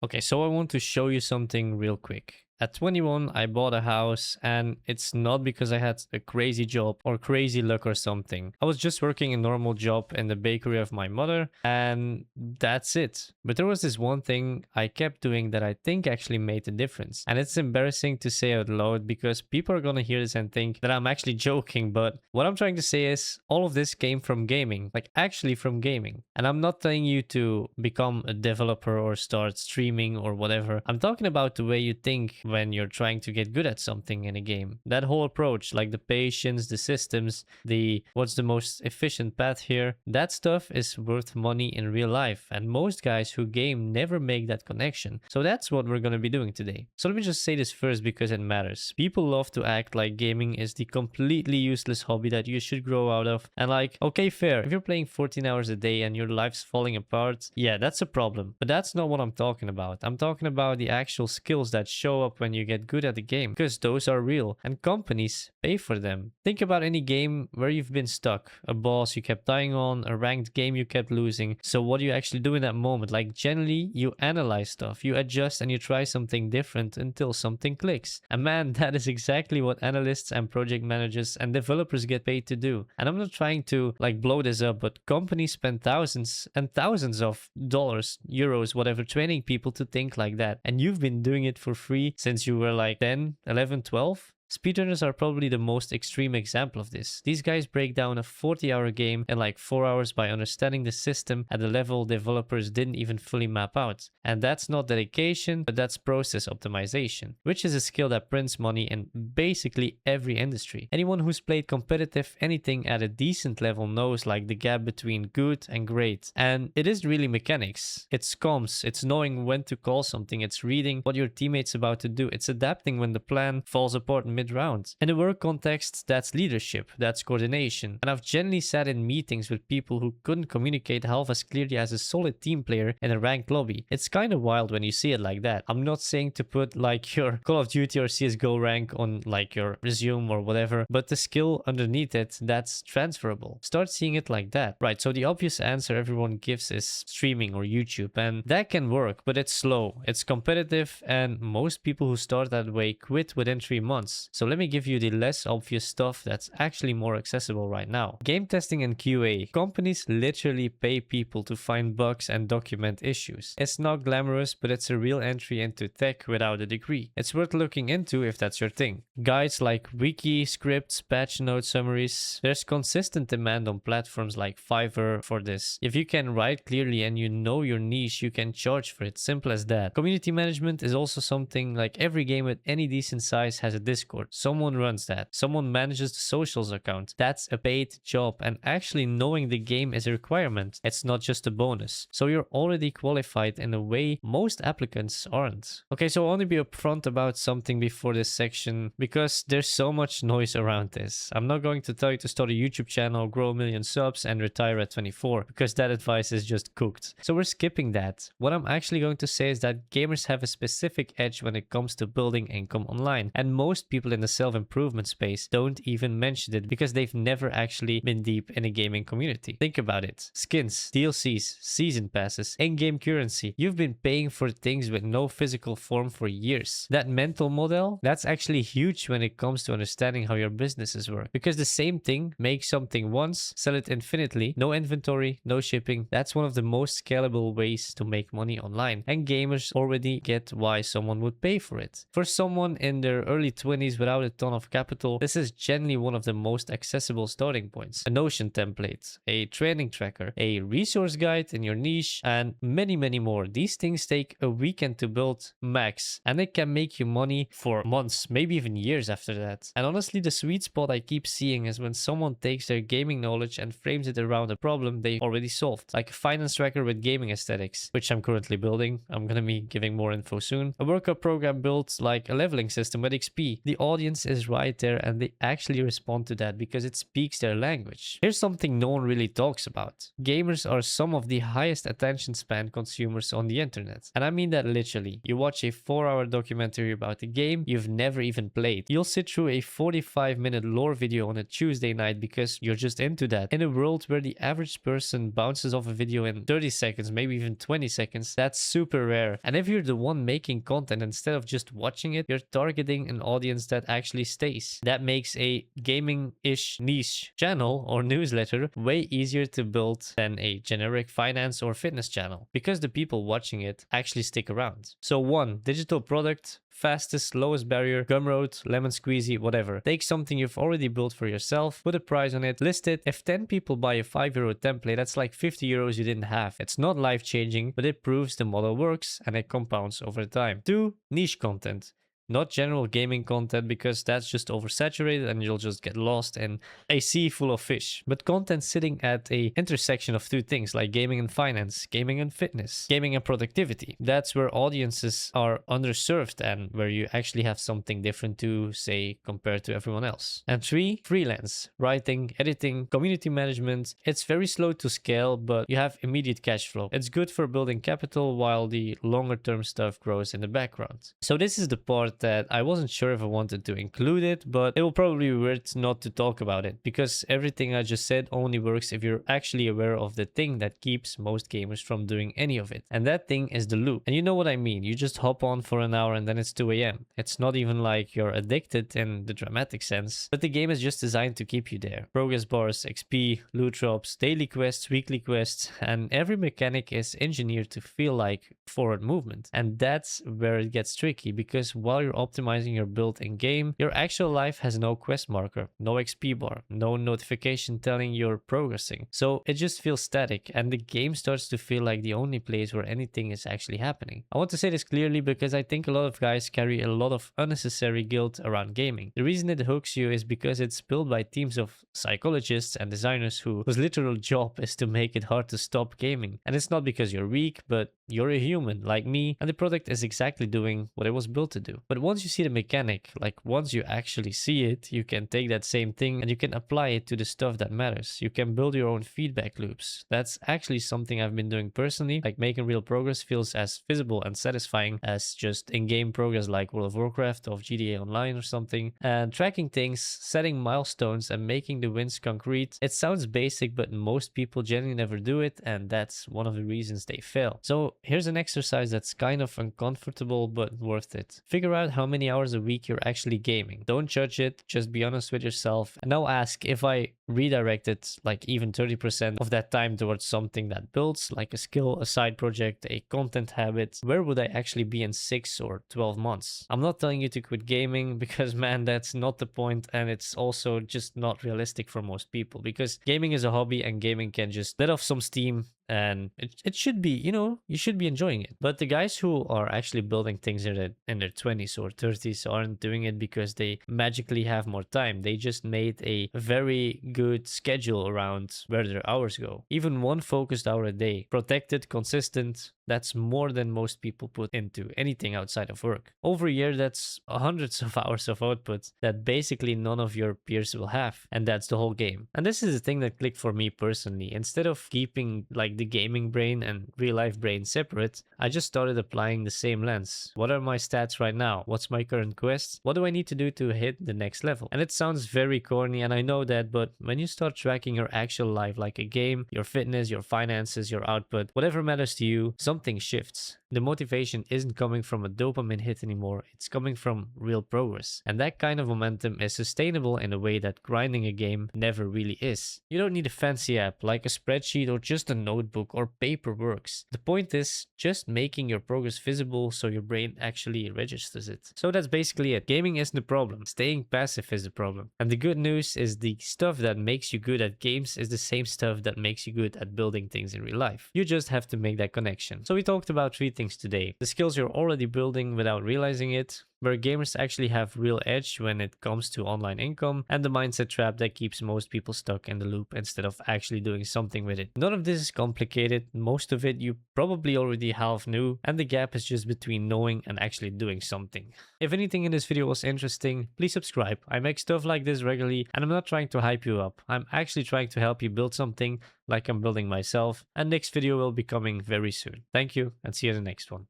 Okay, so I want to show you something real quick. At 21, I bought a house, and it's not because I had a crazy job or crazy luck or something. I was just working a normal job in the bakery of my mother, and that's it. But there was this one thing I kept doing that I think actually made a difference. And it's embarrassing to say out loud because people are gonna hear this and think that I'm actually joking, but what I'm trying to say is all of this came from gaming, like actually from gaming. And I'm not telling you to become a developer or start streaming or whatever. I'm talking about the way you think when you're trying to get good at something in a game. That whole approach, like the patience, the systems, the what's the most efficient path here, that stuff is worth money in real life. And most guys who game never make that connection. So that's what we're going to be doing today. So let me just say this first because it matters. People love to act like gaming is the completely useless hobby that you should grow out of. And like, okay, fair. If you're playing 14 hours a day and your life's falling apart, yeah, that's a problem. But that's not what I'm talking about. I'm talking about the actual skills that show up when you get good at the game, because those are real and companies pay for them. Think about any game where you've been stuck, a boss you kept dying on, a ranked game you kept losing. So what do you actually do in that moment? Like generally you analyze stuff, you adjust and you try something different until something clicks. And man, that is exactly what analysts and project managers and developers get paid to do. And I'm not trying to like blow this up, but companies spend thousands and thousands of dollars, euros, whatever, training people to think like that. And you've been doing it for free since you were like 10, 11, 12. Speedrunners are probably the most extreme example of this. These guys break down a 40-hour game in like 4 hours by understanding the system at a level developers didn't even fully map out. And that's not dedication, but that's process optimization, which is a skill that prints money in basically every industry. Anyone who's played competitive anything at a decent level knows like the gap between good and great. And it is really mechanics. It's comms, it's knowing when to call something, it's reading what your teammate's about to do, it's adapting when the plan falls apart mid-round. In a work context, that's leadership, that's coordination. And I've generally sat in meetings with people who couldn't communicate half as clearly as a solid team player in a ranked lobby. It's kind of wild when you see it like that. I'm not saying to put like your Call of Duty or CSGO rank on like your resume or whatever, but the skill underneath it, that's transferable. Start seeing it like that. Right, so the obvious answer everyone gives is streaming or YouTube, and that can work, but it's slow, it's competitive, and most people who start that way quit within 3 months. So let me give you the less obvious stuff that's actually more accessible right now. Game testing and QA. Companies literally pay people to find bugs and document issues. It's not glamorous, but it's a real entry into tech without a degree. It's worth looking into if that's your thing. Guides like wiki, scripts, patch note summaries. There's consistent demand on platforms like Fiverr for this. If you can write clearly and you know your niche, you can charge for it. Simple as that. Community management is also something like every game with any decent size has a Discord. Someone runs that. Someone manages the socials account. That's a paid job, and actually knowing the game is a requirement. It's not just a bonus. So you're already qualified in a way most applicants aren't. Okay, so I want to be upfront about something before this section because there's so much noise around this. I'm not going to tell you to start a YouTube channel, grow a million subs, and retire at 24 because that advice is just cooked. So we're skipping that. What I'm actually going to say is that gamers have a specific edge when it comes to building income online, and most people in the self-improvement space don't even mention it because they've never actually been deep in a gaming community. Think about it. Skins, DLCs, season passes, in-game currency. You've been paying for things with no physical form for years. That mental model, that's actually huge when it comes to understanding how your businesses work. Because the same thing, make something once, sell it infinitely, no inventory, no shipping. That's one of the most scalable ways to make money online. And gamers already get why someone would pay for it. For someone in their early 20s without a ton of capital, this is generally one of the most accessible starting points. A Notion template, a training tracker, a resource guide in your niche, and many, many more. These things take a weekend to build max, and it can make you money for months, maybe even years after that. And honestly, the sweet spot I keep seeing is when someone takes their gaming knowledge and frames it around a problem they already solved, like a finance tracker with gaming aesthetics, which I'm currently building. I'm gonna be giving more info soon. A workout program built like a leveling system with XP. The audience is right there and they actually respond to that because it speaks their language. Here's something no one really talks about. Gamers are some of the highest attention span consumers on the internet. And I mean that literally. You watch a 4-hour documentary about a game you've never even played. You'll sit through a 45-minute lore video on a Tuesday night because you're just into that. In a world where the average person bounces off a video in 30 seconds, maybe even 20 seconds, that's super rare. And if you're the one making content instead of just watching it, you're targeting an audience that actually stays. That makes a gaming-ish niche channel or newsletter way easier to build than a generic finance or fitness channel because the people watching it actually stick around. So 1, digital product, fastest, lowest barrier, Gumroad, lemon squeezy, whatever. Take something you've already built for yourself, put a price on it, list it. If 10 people buy a €5 template, that's like 50 euros you didn't have. It's not life changing, but it proves the model works and it compounds over time. 2, niche content. Not general gaming content because that's just oversaturated and you'll just get lost in a sea full of fish. But content sitting at a intersection of two things like gaming and finance, gaming and fitness, gaming and productivity. That's where audiences are underserved and where you actually have something different to say compared to everyone else. And 3, freelance, writing, editing, community management. It's very slow to scale, but you have immediate cash flow. It's good for building capital while the longer term stuff grows in the background. So this is the part that I wasn't sure if I wanted to include it, but it will probably be weird not to talk about it because everything I just said only works if you're actually aware of the thing that keeps most gamers from doing any of it. And that thing is the loop. And you know what I mean? You just hop on for an hour and then it's 2 a.m. It's not even like you're addicted in the dramatic sense, but the game is just designed to keep you there. Progress bars, XP, loot drops, daily quests, weekly quests, and every mechanic is engineered to feel like forward movement. And that's where it gets tricky because while you're optimizing your build in game, your actual life has no quest marker, no XP bar, no notification telling you're progressing. So it just feels static and the game starts to feel like the only place where anything is actually happening. I want to say this clearly because I think a lot of guys carry a lot of unnecessary guilt around gaming. The reason it hooks you is because it's built by teams of psychologists and designers whose literal job is to make it hard to stop gaming. And it's not because you're weak, but you're a human like me and the product is exactly doing what it was built to do. But once you see the mechanic, like once you actually see it, you can take that same thing and you can apply it to the stuff that matters. You can build your own feedback loops. That's actually something I've been doing personally. Like making real progress feels as visible and satisfying as just in-game progress like World of Warcraft or GTA Online or something. And tracking things, setting milestones and making the wins concrete. It sounds basic, but most people generally never do it, and that's one of the reasons they fail. So here's an exercise that's kind of uncomfortable but worth it. Figure out how many hours a week you're actually gaming. Don't judge it, just be honest with yourself. And now ask, if I redirected like even 30% of that time towards something that builds, like a skill, a side project, a content habit, where would I actually be in 6 or 12 months? I'm not telling you to quit gaming because man, that's not the point, and it's also just not realistic for most people because gaming is a hobby and gaming can just let off some steam and it should be, you know, you should be enjoying it. But the guys who are actually building things in their 20s or 30s aren't doing it because they magically have more time. They just made a very good schedule around where their hours go. Even one focused hour a day, protected, consistent, that's more than most people put into anything outside of work. Over a year, that's hundreds of hours of output that basically none of your peers will have. And that's the whole game. And this is the thing that clicked for me personally. Instead of keeping like the gaming brain and real life brain separate, I just started applying the same lens. What are my stats right now? What's my current quest? What do I need to do to hit the next level? And it sounds very corny and I know that, but when you start tracking your actual life like a game, your fitness, your finances, your output, whatever matters to you, something shifts. The motivation isn't coming from a dopamine hit anymore, it's coming from real progress. And that kind of momentum is sustainable in a way that grinding a game never really is. You don't need a fancy app like a spreadsheet or just a notebook or paper works. The point is just making your progress visible so your brain actually registers it. So that's basically it. Gaming isn't the problem, staying passive is the problem. And the good news is the stuff that makes you good at games is the same stuff that makes you good at building things in real life. You just have to make that connection. So we talked about 3 things today. The skills you're already building without realizing it, where gamers actually have real edge when it comes to online income, and the mindset trap that keeps most people stuck in the loop instead of actually doing something with it. None of this is complicated, most of it you probably already half knew, and the gap is just between knowing and actually doing something. If anything in this video was interesting, please subscribe. I make stuff like this regularly, and I'm not trying to hype you up. I'm actually trying to help you build something like I'm building myself, and next video will be coming very soon. Thank you, and see you in the next one.